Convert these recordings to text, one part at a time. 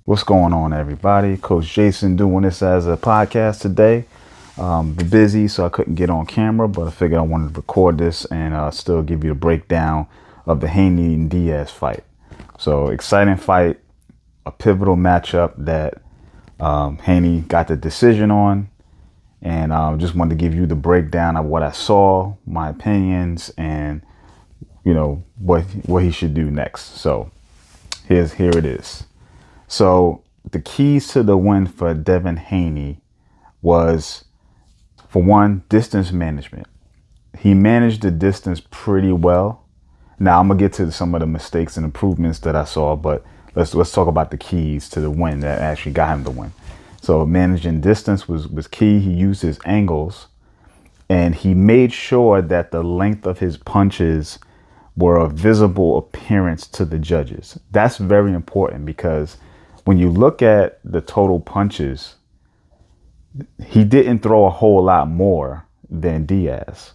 What's going on, everybody? Coach Jason doing this as a podcast today. Been busy, so I couldn't get on camera, but I figured I wanted to record this and still give you a breakdown of the Haney and Diaz fight. So exciting fight, a pivotal matchup that Haney got the decision on, and just wanted to give you the breakdown of what I saw, my opinions, and what he should do next. So here it is. So the keys to the win for Devin Haney was, for one, distance management. He managed the distance pretty well. Now I'm gonna get to some of the mistakes and improvements that I saw, but let's talk about the keys to the win that actually got him the win. So managing distance was key. He used his angles, and he made sure that the length of his punches were a visible appearance to the judges. That's very important because when you look at the total punches, he didn't throw a whole lot more than Diaz,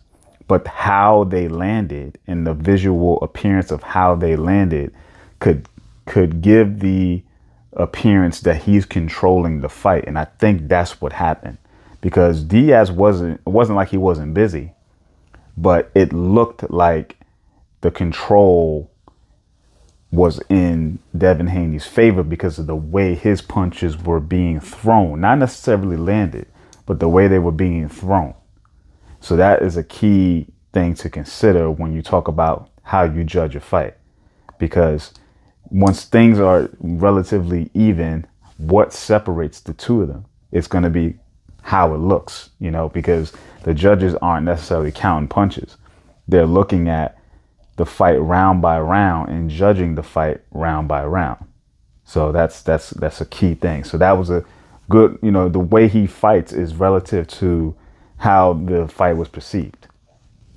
but how they landed and the visual appearance of how they landed could give the appearance that he's controlling the fight. And I think that's what happened, because Diaz it wasn't like he wasn't busy, but it looked like the control was in Devin Haney's favor because of the way his punches were being thrown, not necessarily landed, but the way they were being thrown. So that is a key thing to consider when you talk about how you judge a fight, because once things are relatively even, what separates the two of them? It's going to be how it looks, because the judges aren't necessarily counting punches. They're looking at the fight round by round and judging the fight round by round. So that's a key thing. So that was a good, the way he fights is relative to how the fight was perceived,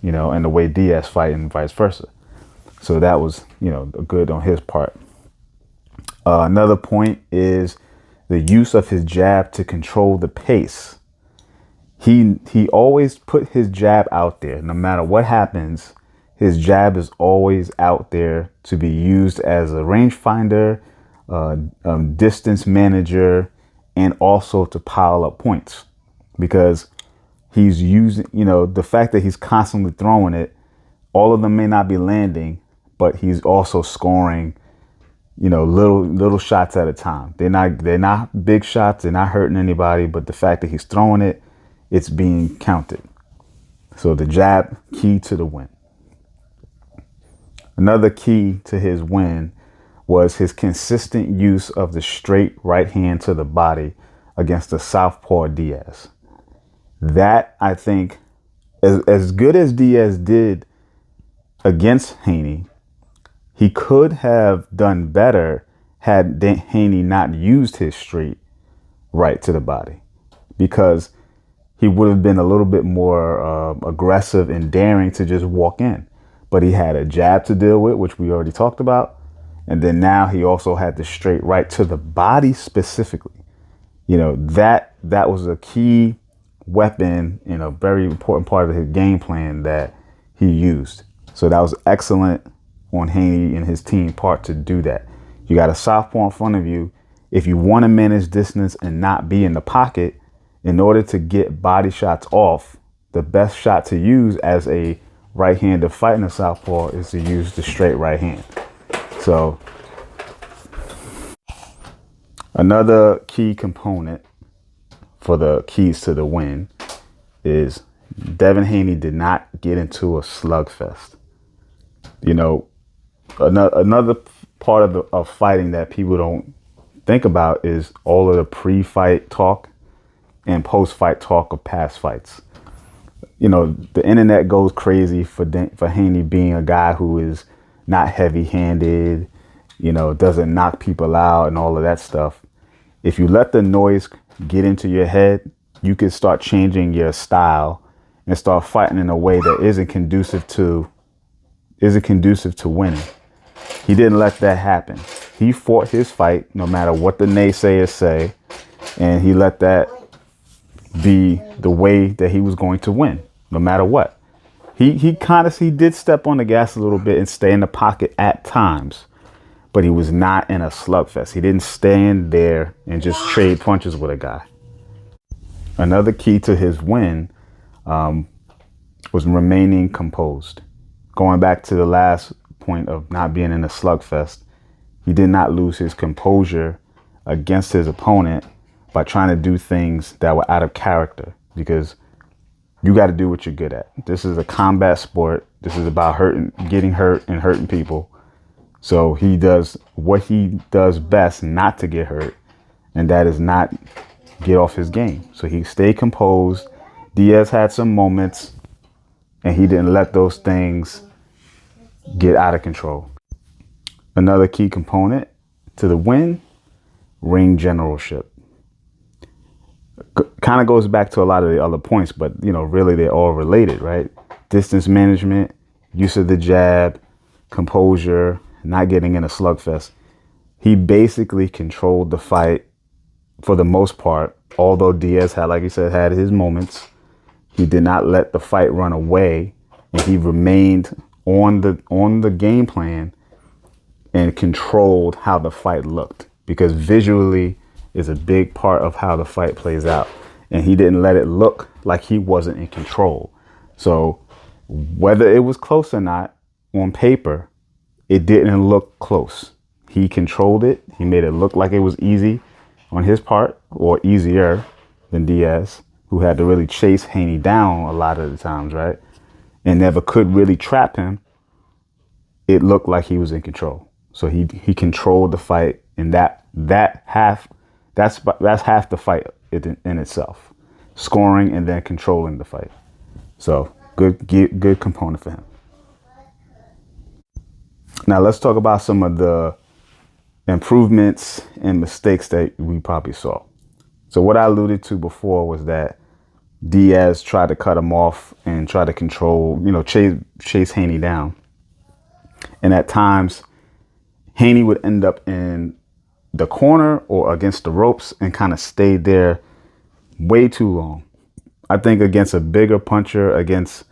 and the way Diaz fight and vice versa. So that was, good on his part. Another point is the use of his jab to control the pace. He always put his jab out there. No matter what happens, his jab is always out there to be used as a rangefinder, distance manager, and also to pile up points, because he's using, the fact that he's constantly throwing it, all of them may not be landing, but he's also scoring, little shots at a time. They're not big shots. They're not hurting anybody, but the fact that he's throwing it, it's being counted. So the jab, key to the win. Another key to his win was his consistent use of the straight right hand to the body against the southpaw Diaz. That, I think, as good as Diaz did against Haney, he could have done better had Haney not used his straight right to the body, because he would have been a little bit more aggressive and daring to just walk in. But he had a jab to deal with, which we already talked about. And then now he also had the straight right to the body specifically. That was a key weapon and a very important part of his game plan that he used. So that was excellent on Haney and his team part to do that. You got a southpaw in front of you. If you want to manage distance and not be in the pocket, in order to get body shots off, the best shot to use as a right-hander fighting a southpaw is to use the straight right hand. So another key component for the keys to the win is Devin Haney did not get into a slugfest. Another part of fighting that people don't think about is all of the pre-fight talk and post-fight talk of past fights. The internet goes crazy for Haney being a guy who is not heavy-handed, doesn't knock people out and all of that stuff. If you let the noise get into your head, you can start changing your style and start fighting in a way that isn't conducive to winning. He didn't let that happen. He fought his fight no matter what the naysayers say, and he let that be the way that he was going to win, no matter what. He did step on the gas a little bit and stay in the pocket at times, but he was not in a slugfest. He didn't stand there and just trade punches with a guy. Another key to his win was remaining composed. Going back to the last point of not being in a slugfest, he did not lose his composure against his opponent by trying to do things that were out of character, because you got to do what you're good at. This is a combat sport. This is about getting hurt and hurting people. So he does what he does best not to get hurt, and that is not get off his game. So he stayed composed. Diaz had some moments, and he didn't let those things get out of control. Another key component to the win, ring generalship. Kind of goes back to a lot of the other points, but really they're all related, right? Distance management, use of the jab, composure, not getting in a slugfest. He basically controlled the fight for the most part. Although Diaz had, like you said, had his moments, he did not let the fight run away, and he remained on the game plan and controlled how the fight looked, because visually is a big part of how the fight plays out, and he didn't let it look like he wasn't in control. So whether it was close or not, on paper, it didn't look close. He controlled it. He made it look like it was easy on his part, or easier than Diaz, who had to really chase Haney down a lot of the times, right? And never could really trap him. It looked like he was in control. So he controlled the fight, and that's half the fight in itself. Scoring and then controlling the fight. So good component for him. Now let's talk about some of the improvements and mistakes that we probably saw. So what I alluded to before was that Diaz tried to cut him off and try to control, chase Haney down. And at times, Haney would end up in the corner or against the ropes and kind of stayed there way too long. I think against a bigger puncher, against,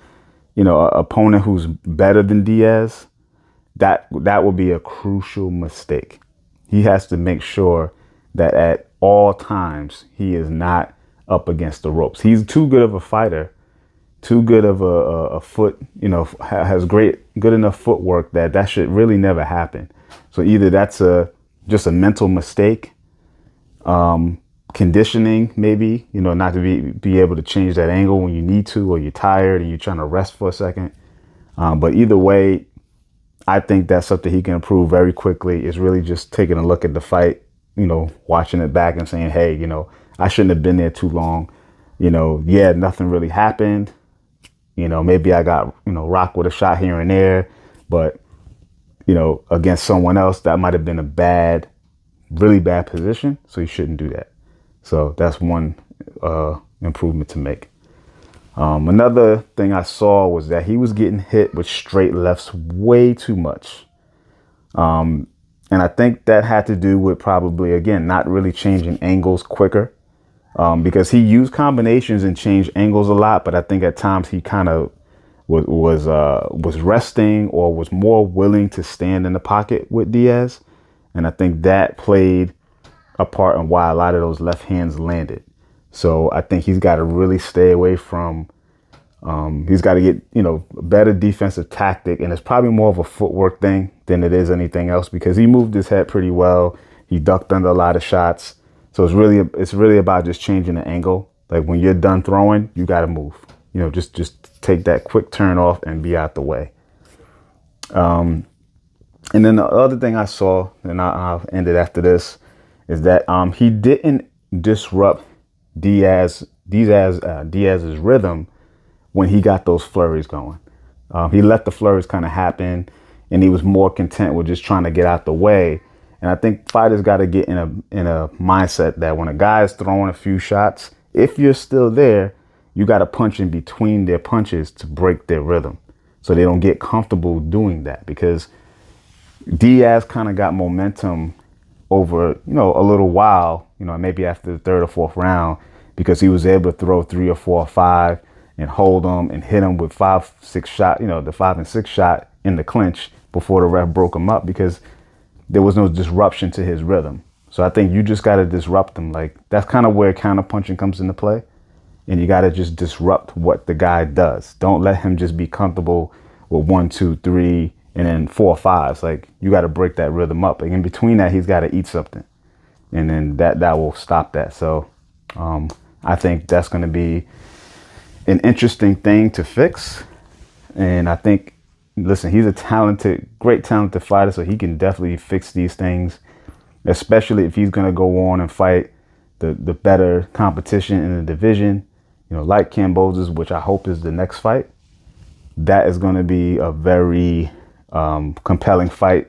an opponent who's better than Diaz, that will be a crucial mistake. He has to make sure that at all times he is not up against the ropes. He's too good of a fighter, too good of a foot, has good enough footwork that should really never happen. So either that's just a mental mistake, conditioning maybe, not to be able to change that angle when you need to, or you're tired and you're trying to rest for a second. But either way, I think that's something he can improve very quickly. Is really just taking a look at the fight, watching it back and saying, hey, I shouldn't have been there too long. Nothing really happened. Maybe I got, rocked with a shot here and there, but, against someone else, that might have been a really bad position. So you shouldn't do that. So that's one improvement to make. Another thing I saw was that he was getting hit with straight lefts way too much. And I think that had to do with probably, again, not really changing angles quicker, because he used combinations and changed angles a lot. But I think at times he kind of was resting, or was more willing to stand in the pocket with Diaz. And I think that played a part in why a lot of those left hands landed. So I think he's got to really stay away from, he's got to get, better defensive tactic. And it's probably more of a footwork thing than it is anything else, because he moved his head pretty well. He ducked under a lot of shots. So it's really about just changing the angle. Like when you're done throwing, you got to move, just take that quick turn off and be out the way. And then the other thing I saw, and I'll end it after this, is that he didn't disrupt Diaz's rhythm when he got those flurries going. He let the flurries kind of happen, and he was more content with just trying to get out the way. And I think fighters got to get in a mindset that when a guy is throwing a few shots, if you're still there, you got to punch in between their punches to break their rhythm, so they don't get comfortable doing that. Because Diaz kind of got momentum over, a little while, maybe after the third or fourth round, because he was able to throw 3 or 4 or 5 and hold them and hit them with 5, 6 shot, the 5 and 6 shot in the clinch before the ref broke him up, because there was no disruption to his rhythm. So I think you just got to disrupt him. Like, that's kind of where counterpunching comes into play. And you got to just disrupt what the guy does. Don't let him just be comfortable with 1, 2, 3, and then 4 or 5s. Like, you got to break that rhythm up. Like, in between that, he's got to eat something. And then that will stop that. So I think that's going to be an interesting thing to fix. And I think, listen, he's a great talented fighter, so he can definitely fix these things, especially if he's going to go on and fight the better competition in the division, like Kambosos, which I hope is the next fight. That is going to be a very compelling fight.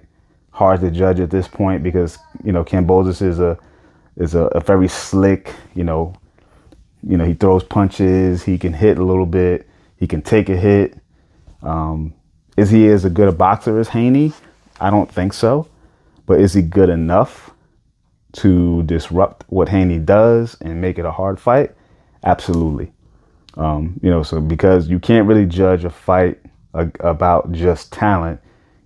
Hard to judge at this point because, Kambosos is a very slick, he throws punches, he can hit a little bit, he can take a hit. Is he as good a boxer as Haney? I don't think so. But is he good enough to disrupt what Haney does and make it a hard fight? Absolutely. So because you can't really judge a fight about just talent,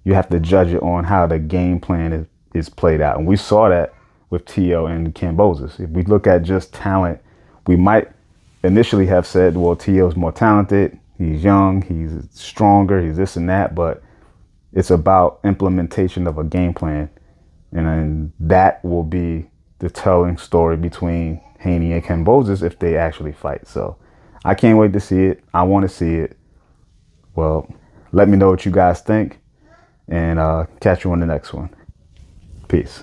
you have to judge it on how the game plan is played out. And we saw that with T.O. and Kambosos. If we look at just talent, we might initially have said, well, T.O. is more talented. He's young, he's stronger, he's this and that, but it's about implementation of a game plan. And then that will be the telling story between Haney and Kambosos if they actually fight. So I can't wait to see it. I want to see it. Well, let me know what you guys think, and catch you on the next one. Peace.